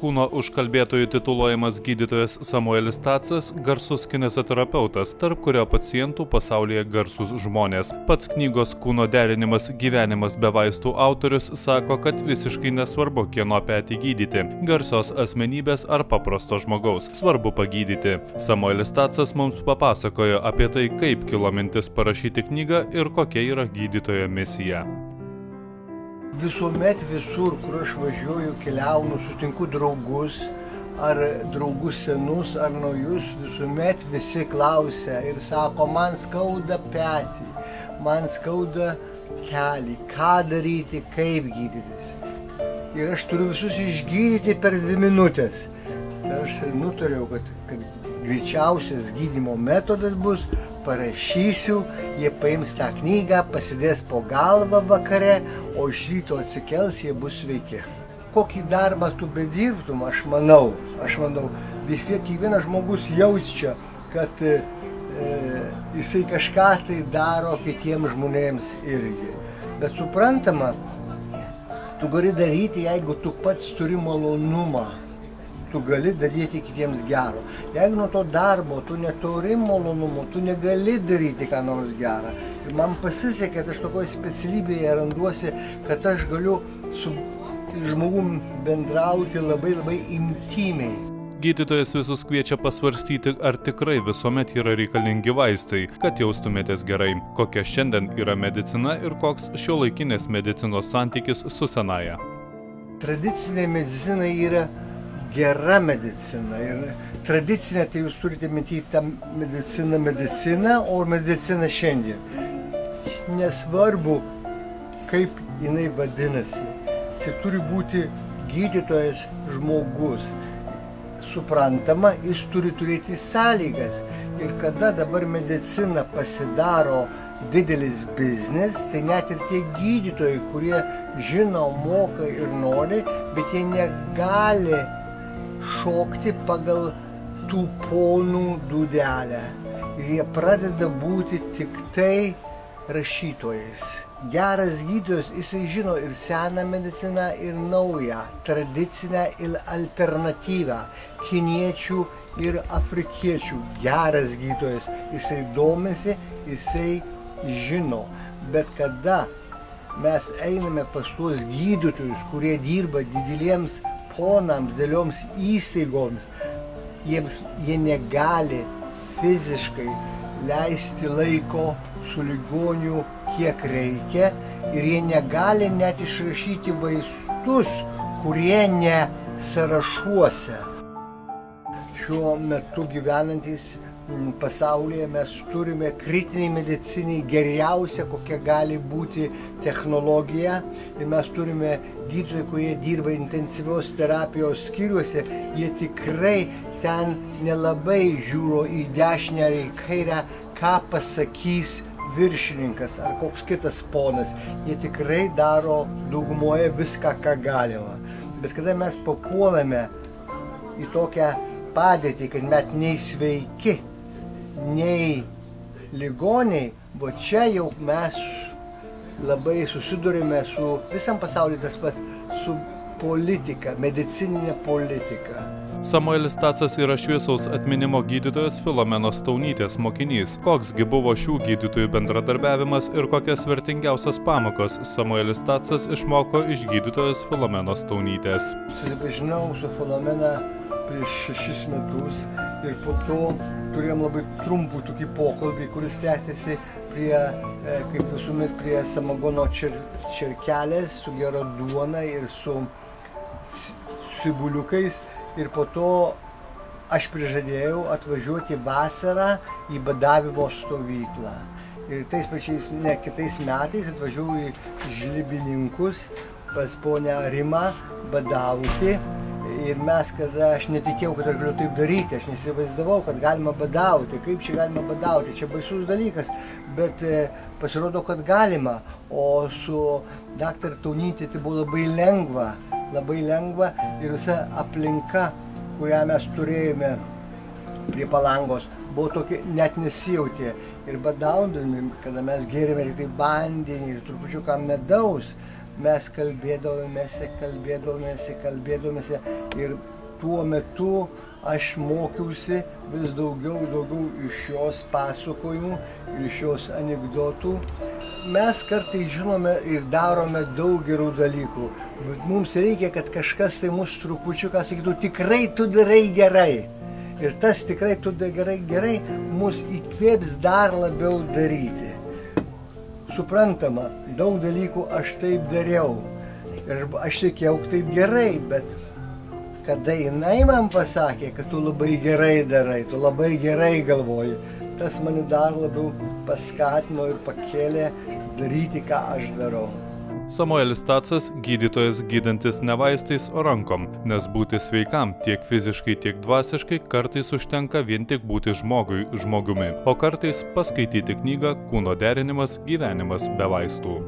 kūno užkalbėtojų tituluojamas gydytojas Samuelis Tacas garsus kineziterapeutas, tarp kurio pacientų pasaulyje garsus žmonės. Pats knygos Kūno derinimas gyvenimas be vaistų autorius sako, kad visiškai nesvarbu, kieno petį gydyti – garsios asmenybės ar paprasto žmogaus. Svarbu pagydyti. Samuelis Tacas mums papasakojo apie tai, kaip kilo mintis parašyti knygą ir kokia yra gydytojo misija. Visuomet visur, kur aš važiuoju, keliaunu, sutinku draugus, ar draugus senus, ar naujus, visuomet visi klausia ir sako, man skauda petį, man skauda kelį, ką daryti, kaip gydytis. Ir aš turiu visus išgydyti per 2 minutės. Tai aš nutariau, kad greičiausias gydymo metodas bus, parašysiu, jie paims tą knygą, pasidės po galvą vakare, o iš ryto atsikels, jie bus sveiki. Kokį darbą tu bedirbtum, aš manau, vis tiek kiekvienas žmogus jaučia, kad jisai kažką tai daro kitiems žmonėms irgi. Bet suprantama, tu gali daryti, jeigu tu pats turi malonumą. Tu gali daryti kitiems gero. Jeigu nuo to darbo tu neturi malonumo, tu negali daryti ką nors gerą. Ir man pasisekė, kad aš tokioje specialybėje randuosi, kad aš galiu su žmogum bendrauti labai intymiai. Gydytojas visus kviečia pasvarstyti, ar tikrai visuomet yra reikalingi vaistai, kad jaustumėtės gerai, kokia šiandien yra medicina ir koks šiuolaikinės medicinos santykis su senaja. Tradicinė medicina yra gera medicina. Ir tradicinė, tai jūs turite matyti tą mediciną, o medicina šiandien. Nesvarbu, kaip jinai vadinasi. Tai turi būti gydytojas žmogus. Suprantama, jis turi turėti sąlygas. Ir kada dabar medicina pasidaro didelis biznis, tai net ir tie gydytojai, kurie žino, moka ir nori, bet jie negali šokti pagal tų ponų dūdelę. Ir jie pradeda būti tik tai rašytojais. Geras gydytojas, jisai žino ir seną mediciną, ir naują, tradicinę ir alternatyvą, kiniečių ir afrikiečių. Geras gydytojas, jisai domisi, jisai žino. Bet kada mes einame pas tuos gydytojus, kurie dirba dideliems ponams, didelioms įstaigoms, jie negali fiziškai leisti laiko su ligoniu kiek reikia ir jie negali net išrašyti vaistus, kurie ne sąrašuose. Šiuo metu gyvenantys pasaulyje mes turime kritiniai medicinai geriausia, kokia gali būti technologija. Ir mes turime gydytojai, kurie dirba intensyvios terapijos skyriuose, jie tikrai ten nelabai žiūro į dešinę ar į kairę, ką pasakys viršininkas ar koks kitas ponas. Jie tikrai daro daugumoje viską, ką galima. Bet kada mes papuolame į tokią padėtį, kad mes nei sveiki, nei ligoniai, o čia jau mes labai susidurime su visam pasauliu tas pats, su politika, medicininė politika. Samuelis Tacas yra šviesaus atminimo gydytojas Filomenos Staunytės mokinys. Koksgi buvo šių gydytojų bendradarbiavimas ir kokias vertingiausias pamokas Samuelis Tacas išmoko iš gydytojos Filomenos Staunytės. Susipažinau su Filomena prieš 6 metus ir po to turėjom labai trumpų tokį pokalbį, kuris tęsiasi prie, kaip visuomet, prie samagono čerkelės su gera duona ir su cibuliukais. Ir po to aš prižadėjau atvažiuoti vasarą į badavimo stovyklą. Ir kitais metais atvažiavau į Žlibininkus pas ponę Rimą badauti. Ir aš netikėjau, kad aš galiu taip daryti, aš nesivaizdavau, kad galima badauti, kaip čia galima badauti, čia baisus dalykas, bet pasirodo, kad galima, o su dr. Staunyte tai buvo labai lengva ir visa aplinka, kurią mes turėjome prie Palangos, buvo tokia, net nesijautė. Ir badaudami, kada mes gėrėme tik tai vandenį ir trupučiuką medaus, mes kalbėdavomės ir tuo metu aš mokiausi vis daugiau iš jos pasakojimų ir iš jos anekdotų. Mes kartais žinome ir darome daug gerų dalykų, bet mums reikia, kad kažkas tai mus trupučiuką sakytų, tikrai tu darai gerai. Ir tas tikrai tu darai gerai mus įkvėps dar labiau daryti. Suprantama, daug dalykų aš taip dariau ir aš sakiau taip gerai, bet kada jinai man pasakė, kad tu labai gerai darai, tu labai gerai galvoji, tas mane dar labiau paskatino ir pakėlė daryti, ką aš darau. Samuelis Stacas – gydytojas gydantis ne vaistais, o rankom, nes būti sveikam tiek fiziškai, tiek dvasiškai kartais užtenka vien tik būti žmogumi, o kartais paskaityti knygą Kūno derinimas – gyvenimas be vaistų.